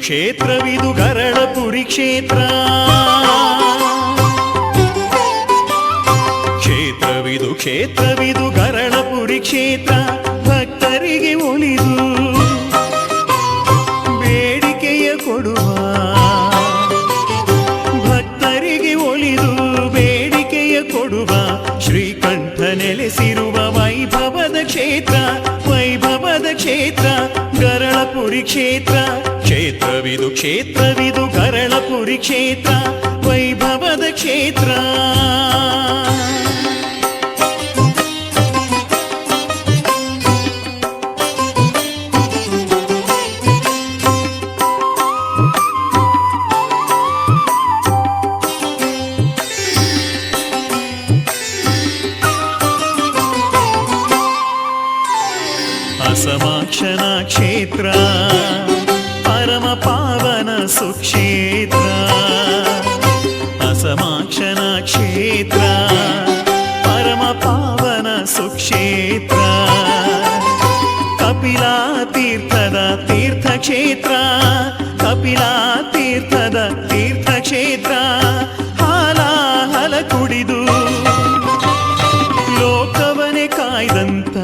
ಕ್ಷೇತ್ರವಿದು ಗರಳಪುರಿ ಕ್ಷೇತ್ರ. ಕ್ಷೇತ್ರವಿದು ಗರಳಪುರಿ ಕ್ಷೇತ್ರ. ಭಕ್ತರಿಗೆ ಒಲಿದು ಬೇಡಿಕೆಯ ಕೊಡುವ, ಭಕ್ತರಿಗೆ ಒಲಿದು ಬೇಡಿಕೆಯ ಕೊಡುವ ಶ್ರೀಕಂಠ ನೆಲೆಸಿರುವ ವೈಭವದ ಕ್ಷೇತ್ರ. ವೈಭವದ ಕ್ಷೇತ್ರ ಗರಳಪುರಿ ಕ್ಷೇತ್ರ. ಕ್ಷೇತ್ರವಿದು ಗರಳಪುರಿ ಕ್ಷೇತ್ರ. ವೈಭವದ ಕ್ಷೇತ್ರ. ಅಸಮಾಕ್ಷನ ಕ್ಷೇತ್ರ ಪರಮ ಪಾವನ ಸುಕ್ಷೇತ್ರ. ಅಸಮಾಕ್ಷನ ಕ್ಷೇತ್ರ ಪರಮ ಪಾವನ ಸುಕ್ಷೇತ್ರ. ಕಪಿಲಾ ತೀರ್ಥದ ತೀರ್ಥಕ್ಷೇತ್ರ. ಕಪಿಲಾ ತೀರ್ಥದ ತೀರ್ಥಕ್ಷೇತ್ರ. ಹಾಲಾಹಲ ಕುಡಿದು ಲೋಕವನೇ ಕಾಯ್ದಂತ,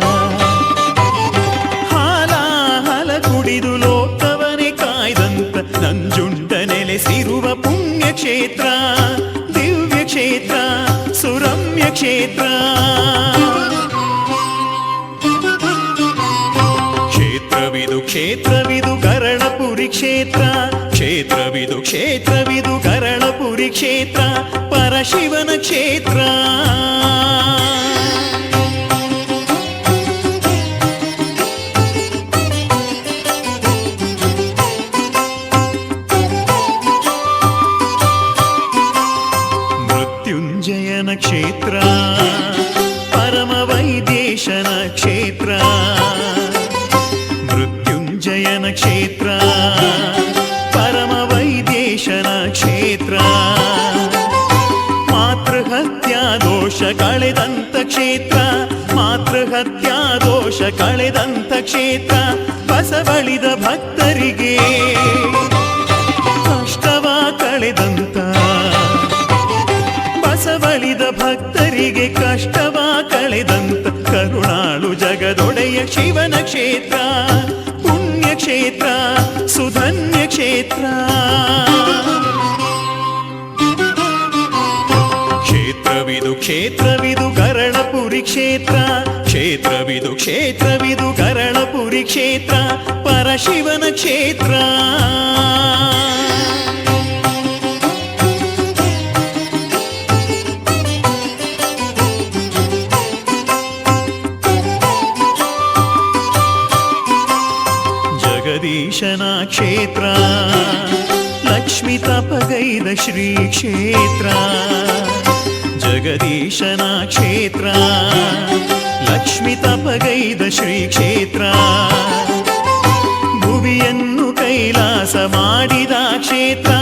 ಕುಡಿದು ಲೋಕವನೇ ಕಾಯ್ದಂತ ನಂಜುಂಡ ನೆಲೆಸಿರುವ ಪುಣ್ಯ ಕ್ಷೇತ್ರ. ದಿವ್ಯ ಕ್ಷೇತ್ರ ಸುರಮ್ಯ ಕ್ಷೇತ್ರ. ಕ್ಷೇತ್ರವಿದು ಗರಳಪುರಿ ಕ್ಷೇತ್ರ. ಕ್ಷೇತ್ರವಿದು ಗರಳಪುರಿ ಕ್ಷೇತ್ರ. ಪರಶಿವನ ಕ್ಷೇತ್ರ. ಮೃತ್ಯುಂಜಯನ ಕ್ಷೇತ್ರ ಪರಮ ವೈದೇಶನ ಕ್ಷೇತ್ರ. ಮೃತ್ಯುಂಜಯನ ಕ್ಷೇತ್ರ ಪರಮ ವೈದೇಶನ ಕ್ಷೇತ್ರ. ಮಾತೃಹತ್ಯಾ ದೋಷ ಕಳೆದಂತ ಕ್ಷೇತ್ರ. ಮಾತೃಹತ್ಯಾ ದೋಷ ಕಳೆದಂತ ಕ್ಷೇತ್ರ. ಬಸವಳಿದ ಭಕ್ತರಿಗೆ ಕಷ್ಟವ ಕಳೆದಂತ, ಬಸವಳಿದ ಭಕ್ತರಿಗೆ ಕಷ್ಟವ ಕಳೆದಂತ ಕರುಣಾಳು ಜಗದೊಡೆಯ ಶಿವನ ಕ್ಷೇತ್ರ. ಪುಣ್ಯ ಕ್ಷೇತ್ರ ಸುಧನ್ಯ ಕ್ಷೇತ್ರ. ಕ್ಷೇತ್ರವಿದು ಗರಳಪುರಿ ಕ್ಷೇತ್ರ. ಕ್ಷೇತ್ರವಿದು ಗರಳಪುರಿ ಕ್ಷೇತ್ರ. ಪರಶಿವನ ಕ್ಷೇತ್ರ. ಜಗದೀಶನ ಕ್ಷೇತ್ರ ಲಕ್ಷ್ಮಿ ತಪಗೈದ ಶ್ರೀ ಕ್ಷೇತ್ರ. ಜಗದೀಶನ ಕ್ಷೇತ್ರ ಲಕ್ಷ್ಮಿ ತಪಗೈದ ಶ್ರೀ ಕ್ಷೇತ್ರ. ಭುವಿಯನ್ನು ಕೈಲಾಸ ಮಾಡಿದ ಕ್ಷೇತ್ರ.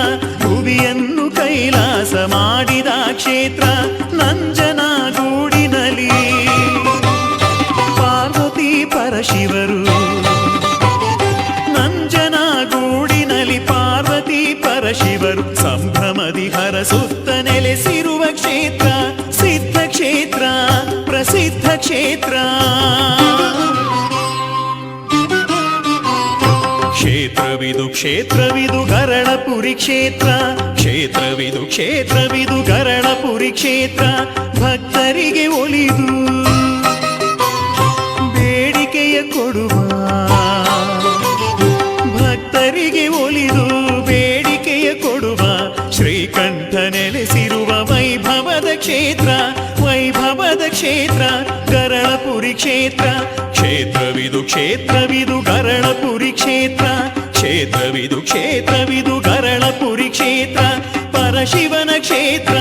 ಭುವಿಯನ್ನು ಕೈಲಾಸ ಮಾಡಿದ ಕ್ಷೇತ್ರ. ನಂಜನಗೂಡಿನಲ್ಲಿ ಪಾರ್ವತಿ ಪರಶಿವರು. ನಂಜನಗೂಡಿನಲ್ಲಿ ಪಾರ್ವತಿ ಪರಶಿವರು ಸಂಭ್ರಮದಿ ಹರಸುತ್ತ ನೆಲೆಸಿರುವ ಕ್ಷೇತ್ರ. ಸಿದ್ಧ ಕ್ಷೇತ್ರ ಪ್ರಸಿದ್ಧ ಕ್ಷೇತ್ರ. ಕ್ಷೇತ್ರವಿದು ಗರಳಪುರಿ ಕ್ಷೇತ್ರ. ಕ್ಷೇತ್ರವಿದು ಗರಳಪುರಿ ಕ್ಷೇತ್ರ. ಭಕ್ತರಿಗೆ ಒಲಿದು ಬೇಡಿಕೆಯ ಕೊಡುವ, ಭಕ್ತರಿಗೆ ಒಲಿದು ಬೇಡಿಕೆಯ ಕೊಡುವ ಶ್ರೀಕಂಠ ನೆಲೆಸಿರುವ ವೈಭವದ ಕ್ಷೇತ್ರ. ವೈಭವದ ಕ್ಷೇತ್ರ ಗರಳಪುರಿ ಕ್ಷೇತ್ರ. ಕ್ಷೇತ್ರವಿದು ಗರಳಪುರಿ ಕ್ಷೇತ್ರ. ಕ್ಷೇತ್ರವಿದು ಗರಳಪುರಿ ಕ್ಷೇತ್ರ. ಪರಶಿವನ ಕ್ಷೇತ್ರ.